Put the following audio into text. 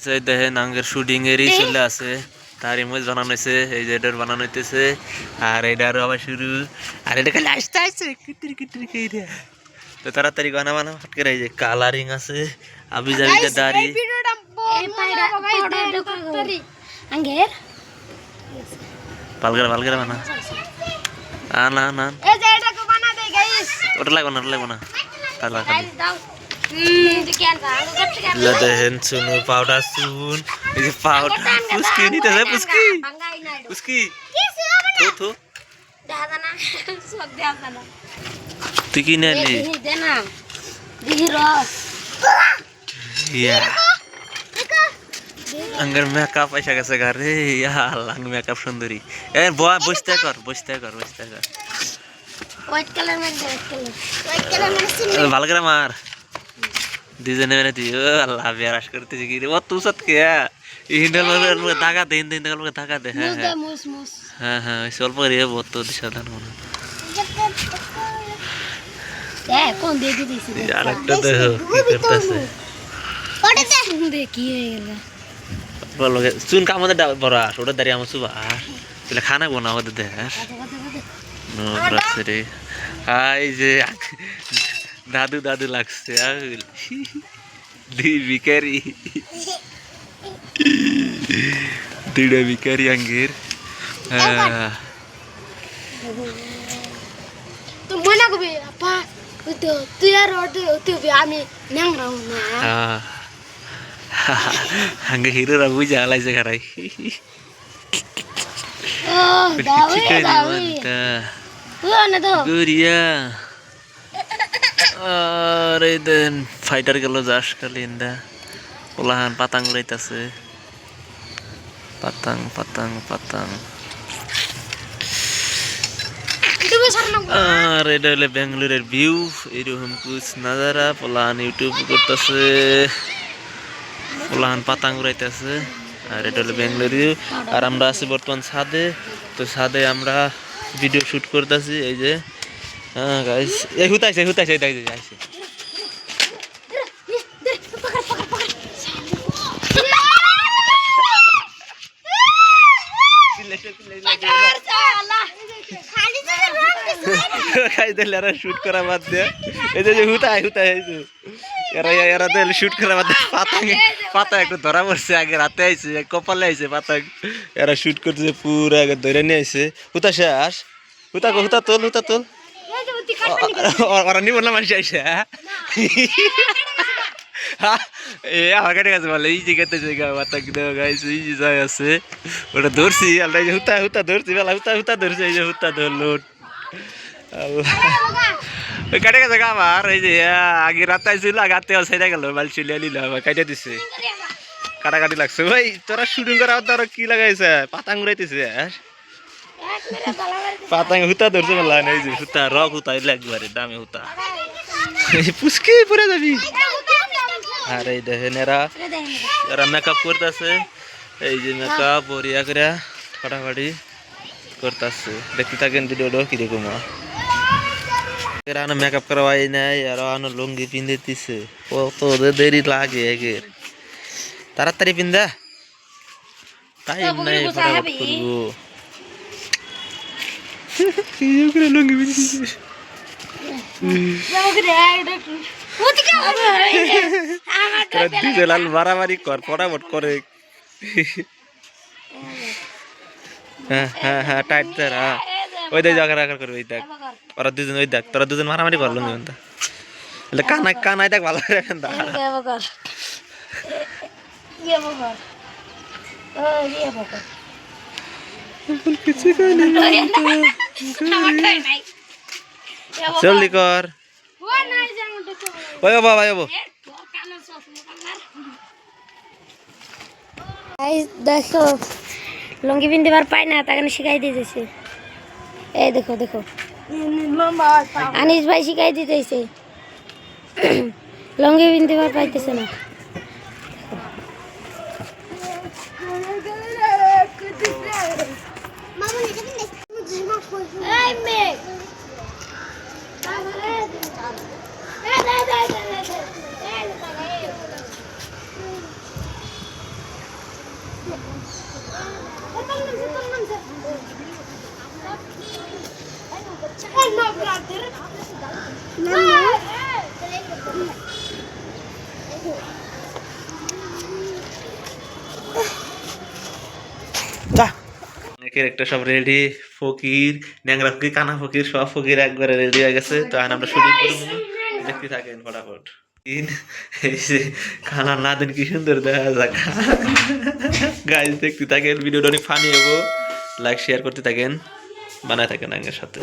দেখেন আঙ্গের শুটিং এরই চলে আছে তার ইমেজ বানানো হয়েছে এই যে এটার বানানো হইতেছে আর এটারও আবার শুরু আর এটা খালি আসতে আসছে কিটির কিটির খেয়ে তো তাড়াতাড়ি গানা বানাও হটকে এই যে কালারিং আছে আবি জাবিতে দাড়ি আঙ্গের পালগেরা বানা না না এই যে এটাকে বানা দে গাইস ওটা লাগবে না তালা খালি দাও দেখেন চুনু পাউডার চুন এই যে পাউডার পুস্কি নিতে যায় পুস্কি পুস্কি থো তুই কি নিলি আঙ্গার মেকআপ এসে গেছে গারে আল্লাহ মেকআপ সুন্দরী এ বসতে কর হোয়াইট কালার ভালো করে মার ডিজাইনে মেনে তুই ও আল্লাহ বিয়ারাস করতেছি কি রে ও তুই সত কে হিন্ডল মধ্যে টাকা দে টাকা দে হ্যাঁ অল্প করে বহুত তো সাধারণ মনে কোন দিয়ে দিয়েছি আরেকটা দেখো কি করতেছে কি হয়ে গেল বলো চুন কামতে বড় ওটা দাঁড়িয়ে আমার সুবা তাহলে খানা বানা ওদের দেখ রাখছে রে হাই যে দাদু লাগছে ভিকারি দুইটা ভিকারি আঙ্গের তো মনে করবি আপা তুই আর তুই আমি ন্যাংরাও না আঙ্গে হিরোরা বুঝে আলাইছে খারাই গুরিয়া আরে দেন ফাইটার গেল যাস খালি ইন্দা ওলাহান পাতাং উড়াইতাছে পাতাং আর এটা হলে বেঙ্গালুরের ভিউ এরকম কুছ নাজারা পোলাহান ইউটিউব করতেছে পোলাহান পাতাং উড়াইতেছে আর এটা হলো বেঙ্গালুর ভিউ আর আমরা আছি বর্তমান ছাদে তো ছাদে আমরা ভিডিও শুট করতেছি এই যে হ্যাঁ গাইস এই হুতাইছে আইছে শুট করা বাদ দে এই যে হুতাই এরা তো শুট করা বাদ পাতা একটু ধরা পড়ছে আগে রাতে আইছে কপালে আইছে পাতা এরা শুট করতেছে পুরো আগে ধরে নিয়ে আইছে হুতা শেষ হুতা তোল ওরা নিব না মানুষ আইসে এ আমার কাছে গেছে বলে এই জায়গাতে পাতা গাইছে এই যে যাই আছে ওটা ধরছি আল্লাহ হুতা ধরছি বেলা হুতা ধরছে এই যে হুতা ধরলো ওই কাটে গেছে আমার এই যে আগে রাতে আইছিল আগাতে সেটা গেল বাল চলিয়া নিল আবার কাটে দিছে কাটাকাটি লাগছে ভাই তোরা শুটিং করা তোরা কি লাগাইছে পাতাং উড়াইতেছে পাতাং হুতা ধরছে বলা এই যে হুতা রক হুতা এলে একবারে দামে হুতা পুষ্কি পরে যাবি আর এই দেখেন এরা মেকআপ করতেছে এই যে মেকআপ বরিয়া করে ফাটাফাটি করতেছে দেখতে থাকেন ভিডিওটা কিরকম এরা মেকআপ করা হয় নাই আর লুঙ্গি পিন্ধে দিছে কত দেরি লাগে এগের তাড়াতাড়ি পিন্ধা টাইম নাই ফটাফট করবো লুঙ্গি পিন্ধে লাল মারামারি কর ফটাফট করে হ্যাঁ টাইট ধরা ওই দেখ আগার করবে ওই দেখ ওরা দুজন ওই দেখ তোরা দুজন মারামারি করলো না কানাই দেখ ভালো করে জলদি কর দেখো লুঙ্গি পিন্ধিবার পাই না তাকে শিখাই দিতেছে এই দেখো আনিস ভাই শিখাই দিতেছে লুঙ্গি পিন্ধিবার পাইতেছে না অনেকের একটা সব রেডি, ফকির, ন্যাংরা ফকির, কানা ফকির, সব ফকির একবারে রেডি হয়ে গেছে। তো এখন আমরা শুটিং করবো, দেখতে থাকেন ফটাফট। এই যে খানা না দেন কি সুন্দর দেখা যাক। গাইজ দেখতে থাকেন, ভিডিওটা অনেক ফানি হবো। লাইক শেয়ার করতে থাকেন, বানায় থাকেন আগের সাথে।